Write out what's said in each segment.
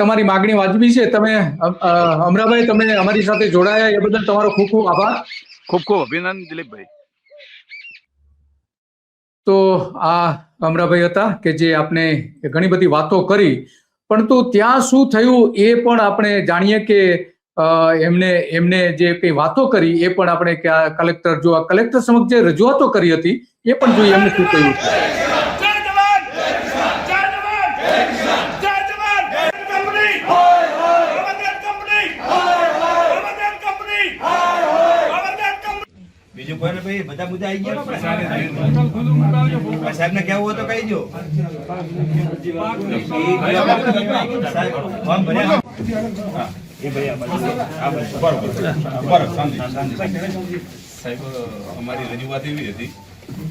તમારી માગણી વાજબી છે. તમે અમરાભાઈ, તમે અમારી સાથે જોડાયા એ બદલ તમારો ખૂબ ખૂબ આભાર. ખૂબ ખૂબ અભિનંદન દિલીપભાઈ. તો આ અમરાભાઈ હતા કે જે આપણે ઘણી બધી વાતો કરી, પરંતુ ત્યાં શું થયું એ પણ આપણે જાણીએ કે એમને જે કઈ વાતો કરી એ પણ આપણે કલેક્ટર સમક્ષ જે રજૂઆતો કરી હતી એ પણ જોઈએ એમને શું કહ્યું છે. બીજું કોઈને ભાઈ બધા મુદ્દા આવી ગયા સાહેબ ને કેવું હોય તો કહી દો. સાહેબ, અમારી રજૂઆત એવી હતી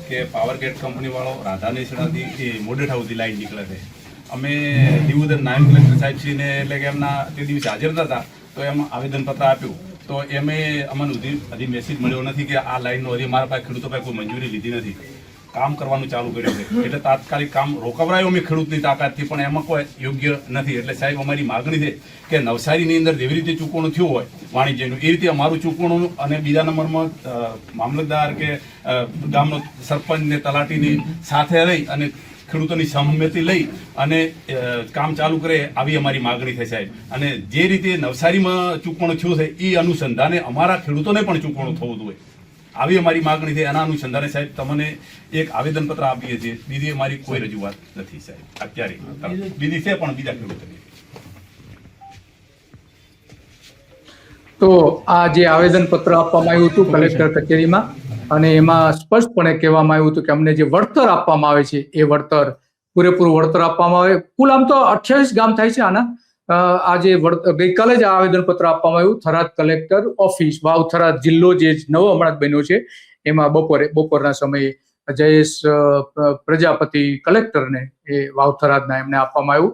કે પાવર ગેટ કંપની વાળો રાધાનેસણાથી મોડેઠા સુધી લાઈન નીકળે છે. અમે દિવોદર નાયબ કલેક્ટર સાહેબશ્રીને એટલે કે એમના તે દિવસે હાજર નતા, તો એમાં આવેદનપત્ર આપ્યું. તો એમે અમને હજી મેસેજ મળ્યો નથી કે આ લાઈનનો હજી મારા પાસે ખેડૂતો પાસે કોઈ મંજૂરી લીધી નથી. કામ કરવાનું ચાલુ કર્યું છે એટલે તાત્કાલિક કામ રોકવરાયું અમે ખેડૂતની તાકાતથી, પણ એમાં કોઈ યોગ્ય નથી. એટલે સાહેબ, અમારી માગણી છે કે નવસારીની અંદર જેવી રીતે ચૂકવણું થયું હોય વાણિજ્યનું, એ રીતે અમારું ચૂકવણું, અને બીજા નંબરમાં મામલતદાર કે ગામનો સરપંચ ને તલાટીની સાથે રહી અને ખેડૂતોની સહમતિ લઈ અને કામ ચાલુ કરે, આવી અમારી માગણી છે સાહેબ. અને જે રીતે નવસારીમાં ચૂકવણું થયું છે એ અનુસંધાને અમારા ખેડૂતોને પણ ચૂકવણું થવું જોઈએ, આવી અમારી માગણી છે. એના અનુસંધાને સાહેબ તમને એક આવેદનપત્ર આપીએ છીએ. બીજી અમારી કોઈ રજૂઆત નથી સાહેબ અત્યારે. બીજી છે પણ બીજા ખેડૂતોની. તો આ જે આવેદનપત્ર આપવામાં આવ્યું હતું કલેક્ટર કચેરીમાં, અને એમાં સ્પષ્ટપણે કહેવામાં આવ્યું હતું કે અમને જે વળતર આપવામાં આવે છે એ વળતર પૂરેપૂરું વળતર આપવામાં આવે. કુલ આમ તો 28 ગામ થાય છે આના. આજે ગઈકાલે જ આ આવેદનપત્ર આપવામાં આવ્યું થરાદ કલેક્ટર ઓફિસ, વાવ થરાદ જિલ્લો જે નવો હમણાં જ બન્યો છે એમાં બપોરના સમયે જયેશ પ્રજાપતિ કલેક્ટરને એ વાવ થરાદના એમને આપવામાં આવ્યું.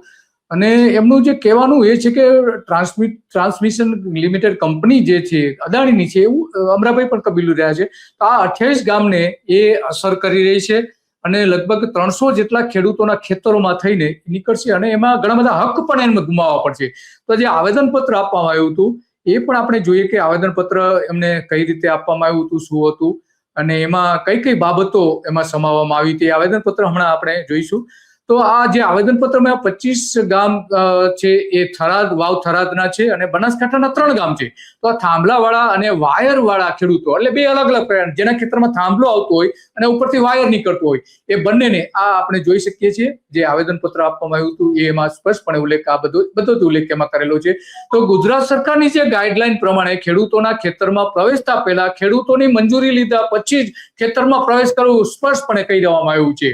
અને એમનું જે કહેવાનું એ છે કે ટ્રાન્સમિશન લિમિટેડ કંપની જે છે અદાણીની છે, એવું અમરાભાઈ પણ કબીલું રહ્યા છે. તો આ 28 ગામને એ અસર કરી રહી છે અને લગભગ 300 જેટલા ખેડૂતોના ખેતરોમાં થઈને નીકળશે, અને એમાં ઘણા બધા હક પણ એમને ગુમાવવા પડશે. તો જે આવેદનપત્ર આપવામાં આવ્યું હતું એ પણ આપણે જોઈએ કે આવેદનપત્ર એમને કઈ રીતે આપવામાં આવ્યું હતું, શું હતું, અને એમાં કઈ કઈ બાબતો એમાં સમાવવામાં આવી હતી. આવેદનપત્ર હમણાં આપણે જોઈશું. તો આ જે આવેદનપત્રમાં 25 ગામ છે એ વાવ થરાદના છે, અને બનાસકાંઠાના 3 ગામ છે. તો આ થાંભલાવાળા અને વાયરવાળા ખેડૂતો, એટલે બે અલગ અલગ પ્રકાર, જેના ખેતરમાં થાંભલો આવતો હોય અને ઉપરથી વાયર નીકળતો હોય, એ બંનેને આ આપણે જોઈ શકીએ છીએ. જે આવેદનપત્ર આપવામાં આવ્યું હતું એમાં સ્પષ્ટપણે ઉલ્લેખ, આ બધો ઉલ્લેખ એમાં કરેલો છે. તો ગુજરાત સરકારની જે ગાઈડલાઈન પ્રમાણે ખેડૂતોના ખેતરમાં પ્રવેશતા પહેલા ખેડૂતોની મંજૂરી લીધા પછી જ ખેતરમાં પ્રવેશ કરવો સ્પષ્ટપણે કહી દેવામાં આવ્યું છે.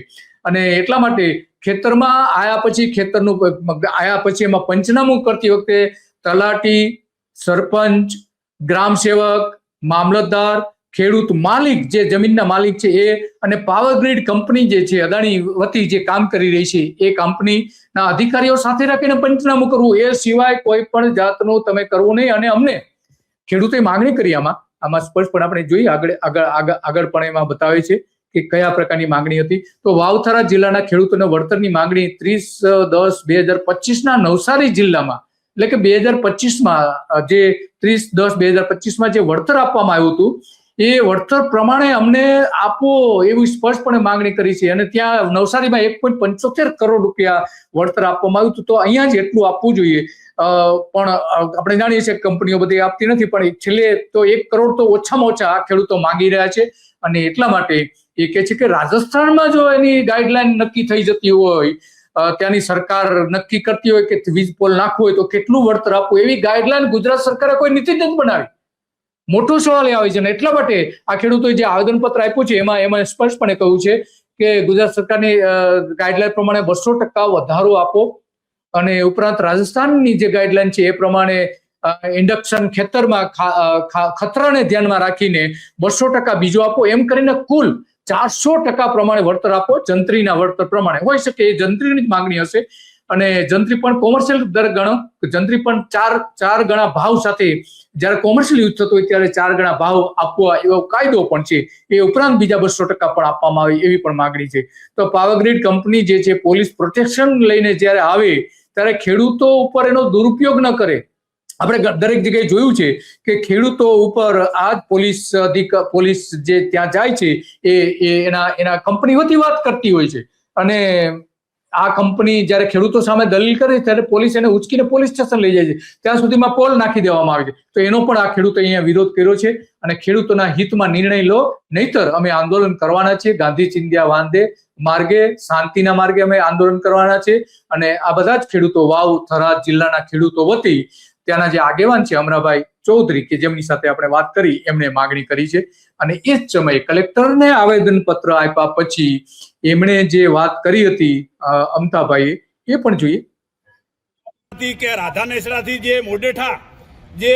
અને એટલા માટે ખેતરમાં આયા પછી એમાં પંચનામું કરતી વખતે તલાટી, સરપંચ, ગ્રામ સેવક, મામલતદાર, ખેડૂત માલિક, જે જમીનના માલિક છે એ, અને પાવર ગ્રીડ કંપની જે છે અદાણી વતી જે કામ કરી રહી છે એ કંપનીના અધિકારીઓ સાથે રાખીને પંચનામું કરવું. એ સિવાય કોઈ પણ જાતનું તમે કરવું નહીં. અને અમને ખેડૂતોએ માગણી કરી આમાં સ્પષ્ટપણે આપણે જોઈએ આગળ પણ એમાં બતાવે છે કે કયા પ્રકારની માંગણી હતી. તો વાવ થરાદ જિલ્લાના ખેડૂતોને વળતરની માંગણી 30/10/2025 નવસારી જિલ્લામાં, એટલે કે 2025માં જે 30/10/2025માં જે વળતર આપવામાં આવ્યું હતું એ વળતર પ્રમાણે અમને આપો એવી સ્પષ્ટપણે માંગણી કરી છે. અને ત્યાં નવસારીમાં 1.75 કરોડ રૂપિયા વળતર આપવામાં આવ્યું હતું. તો અહીંયા જ એટલું આપવું જોઈએ, પણ આપણે જાણીએ છીએ કંપનીઓ બધી આપતી નથી, પણ છેલ્લે તો 1 કરોડ તો ઓછામાં ઓછા આ ખેડૂતો માંગી રહ્યા છે. અને એટલા માટે એ કહે છે કે રાજસ્થાનમાં જો એની ગાઈડલાઈન નક્કી થઈ જતી હોય, ત્યાંની સરકાર નક્કી કરતી હોય કે વીજ પોલ નાખવું હોય તો કેટલું વળતર આપવું, એવી ગાઈડલાઈન ગુજરાત સરકારે કોઈ નીતિ જ નથી બનાવી. મોટો સવાલ એ આવે છે. અને એટલા માટે આ ખેડૂતોએ જે આવેદનપત્ર આપ્યું છે એમાં સ્પષ્ટપણે કહ્યું છે કે ગુજરાત સરકારની ગાઈડલાઈન પ્રમાણે 200% વધારો આપો, અને ઉપરાંત રાજસ્થાનની જે ગાઈડલાઈન છે એ પ્રમાણે ઇન્ડક્શન ખેતરમાં ખતરાને ધ્યાનમાં રાખીને 200% બીજો આપો, એમ કરીને કુલ 400% પ્રમાણે વળતર આપો. જંત્રીના વળતર પ્રમાણે હોઈ શકે એ જંત્રીની જ માંગણી હશે. અને જંત્રી પણ કોમર્શિયલ દર ગણો, જંત્રી પણ ચાર ગણા ભાવ સાથે જ્યારે કોમર્શિયલ યુઝ થતો હોય ત્યારે 4 ગણા ભાવ આપવા એવો કાયદો પણ છે. એ ઉપરાંત બીજા 200% પણ આપવામાં આવે એવી પણ માંગણી છે. તો પાવર ગ્રીડ કંપની જે છે પોલીસ પ્રોટેક્શન લઈને જ્યારે આવે ત્યારે ખેડૂતો ઉપર એનો દુરુપયોગ ન કરે. આપણે દરેક જગ્યાએ જોયું છે કે ખેડૂતો ઉપર આ જ પોલીસ જે ત્યાં જાય છે એ એના કંપની વતી વાત કરતી હોય છે, અને આ કંપની જ્યારે ખેડૂતો સામે દલીલ કરે ત્યારે પોલીસ એને ઉચકીને પોલીસ સ્ટેશન લઈ જાય છે, ત્યાં સુધીમાં પોલ નાખી દેવામાં આવે છે. તો એનો પણ આ ખેડૂતો અહીંયા વિરોધ કર્યો છે, અને ખેડૂતોના હિતમાં નિર્ણય લો, નહીતર અમે આંદોલન કરવાના છીએ. ગાંધી ચિંધ્યા વાંદે માર્ગે, શાંતિના માર્ગે અમે આંદોલન કરવાના છે. અને આ બધા જ ખેડૂતો વાવ થરાદ જિલ્લાના ખેડૂતો વતી ત્યાંના જે આગેવાન છે અમરાભાઈ ચૌધરી, કે જેમની સાથે આપણે વાત કરી, એમણે માગણી કરી છે. અને એ જ સમયે કલેક્ટરને આવેદન પત્ર આપ્યા પછી એમણે જે વાત કરી હતી અમતાભાઈએ, એ પણ જોઈએ. કે રાધા નેસડાથી જે મોડેઠા જે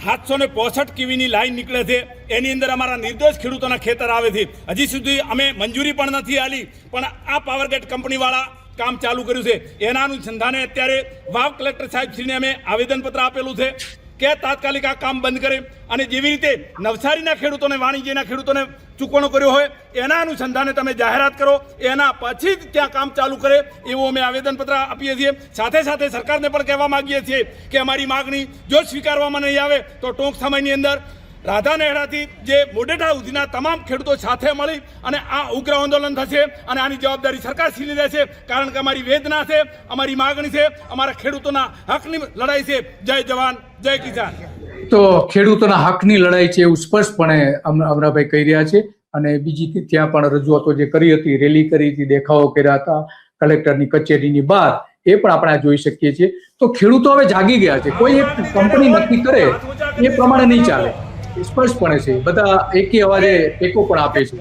765 કીવીની લાઈન નીકળે છે એની અંદર અમારા નિર્દોષ ખેડૂતોના ખેતર આવે છે. હજી સુધી અમે મંજૂરી પણ નથી આલી, પણ આ પાવરગેટ કંપનીવાળા કામ ચાલુ કર્યું છે. એના અનુસંધાને અત્યારે વાવ કલેક્ટર સાહેબશ્રીને અમે આવેદનપત્ર આપેલું છે કે તાત્કાલિક આ કામ બંધ કરે, અને જેવી રીતે નવસારીના ખેડૂતોને, વાણિજ્યના ખેડૂતોને ચૂકવણો કર્યો હોય એના અનુસંધાને તમે જાહેરાત કરો, એના પછી જ ત્યાં કામ ચાલુ કરે એવું અમે આવેદનપત્ર આપીએ છીએ. સાથે સાથે સરકારને પણ કહેવા માંગીએ છીએ કે અમારી માગણી જો સ્વીકારવામાં નહીં આવે તો ટૂંક સમયની અંદર રાધા નેહડાથી જે મોડેઠા સુધીના તમામ ખેડૂતો સાથે મળી અને આ ઉગ્ર આંદોલન થશે, અને આની જવાબદારી સરકારશ્રીની રહેશે, કારણ કે અમારી વેદના છે, અમારી માગણી છે, અમારા ખેડૂતોના હકની લડાઈ છે. જય જવાન જય કિસાન. તો ખેડૂતોના હકની લડાઈ છે એવું સ્પષ્ટપણે અમરાભાઈ કહી રહ્યા છે. અને બીજી ત્યાં પણ રજૂઆતો જે કરી હતી, રેલી કરી હતી, દેખાવો કર્યા હતા કલેક્ટરની કચેરીની બહાર, એ પણ આપણે જોઈ શકીએ છીએ. તો ખેડૂતો હવે જાગી ગયા છે. કોઈ એક કંપની નક્કી કરે એ પ્રમાણે નહીં ચાલે, સ્પષ્ટપણે છે. બધા એકી અવાજે ટેકો પણ આપે છે.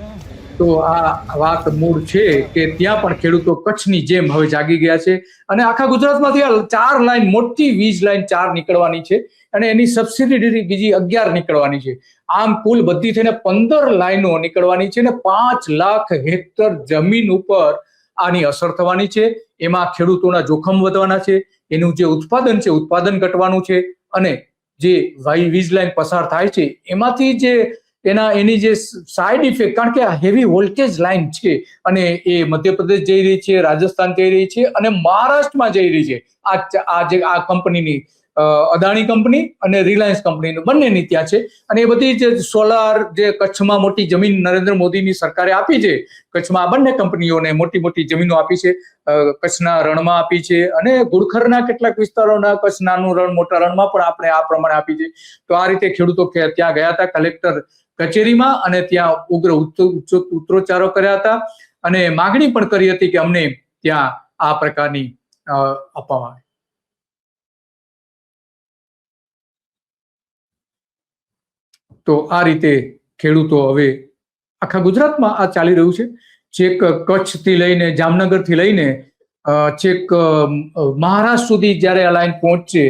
તો આ વાત મૂળ છે કે ત્યાં પણ ખેડૂતો કચ્છની જેમ હવે જાગી ગયા છે. અને આખા ગુજરાતમાંથી આ 4 લાઈન, મોટી વીજ લાઈન 4 નીકળવાની છે, અને એની સબસિડી બીજી 11 નીકળવાની છે. આમ કુલ બધી થઈને 15 લાઈનો નીકળવાની છે, અને 5 લાખ હેક્ટર જમીન ઉપર આની અસર થવાની છે. એમાં ખેડૂતોના જોખમ વધવાના છે, એનું જે ઉત્પાદન છે ઉત્પાદન ઘટવાનું છે, અને જે વીજ લાઈન પસાર થાય છે એમાંથી જે એની જે સાઈડ ઇફેક્ટ, કારણ કે આ હેવી વોલ્ટેજ લાઈન છે અને એ મધ્યપ્રદેશ જઈ રહી છે, રાજસ્થાન જઈ રહી છે અને મહારાષ્ટ્રમાં જઈ રહી છે. આ કંપનીની અદાણી કંપની અને રિલાયન્સ કંપની બંનેની ત્યાં છે. અને એ બધી જે સોલાર જે કચ્છમાં મોટી જમીન નરેન્દ્ર મોદીની સરકારે આપી છે, કચ્છમાં આ બંને કંપનીઓને મોટી મોટી જમીનો આપી છે. કચ્છના રણમાં આપી છે, અને ગુડખરના કેટલાક વિસ્તારોના કચ્છ નાનું રણ, મોટા રણમાં પણ આપણે આ પ્રમાણે આપી છે. તો આ રીતે ખેડૂતો ત્યાં ગયા હતા કલેક્ટર કચેરીમાં, અને ત્યાં ઉગ્ર ઉત્તરોચ્ચારો કર્યા હતા, અને માગણી પણ કરી હતી કે અમને ત્યાં આ પ્રકારની આપવામાં આવે. તો આ રીતે ખેડૂતો હવે આખા ગુજરાતમાં આ ચાલી રહ્યું છે. છેક કચ્છથી લઈને જામનગરથી લઈને છેક મહારાષ્ટ્ર સુધી જ્યારે આ લાઈન પહોંચશે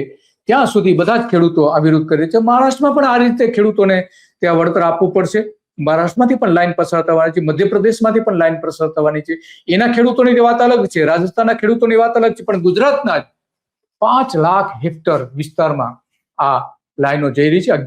ત્યાં સુધી બધા જ ખેડૂતો આ વિરોધ કરે છે. મહારાષ્ટ્રમાં પણ આ રીતે ખેડૂતોને ત્યાં વળતર આપવું પડશે. મહારાષ્ટ્રમાંથી પણ લાઈન પસાર થવાની છે, મધ્યપ્રદેશમાંથી પણ લાઈન પસાર થવાની છે. એના ખેડૂતોની વાત અલગ છે, રાજસ્થાનના ખેડૂતોની વાત અલગ છે, પણ ગુજરાતના જ 5 લાખ હેક્ટર વિસ્તારમાં આ લાઈનો જઈ રહી છે.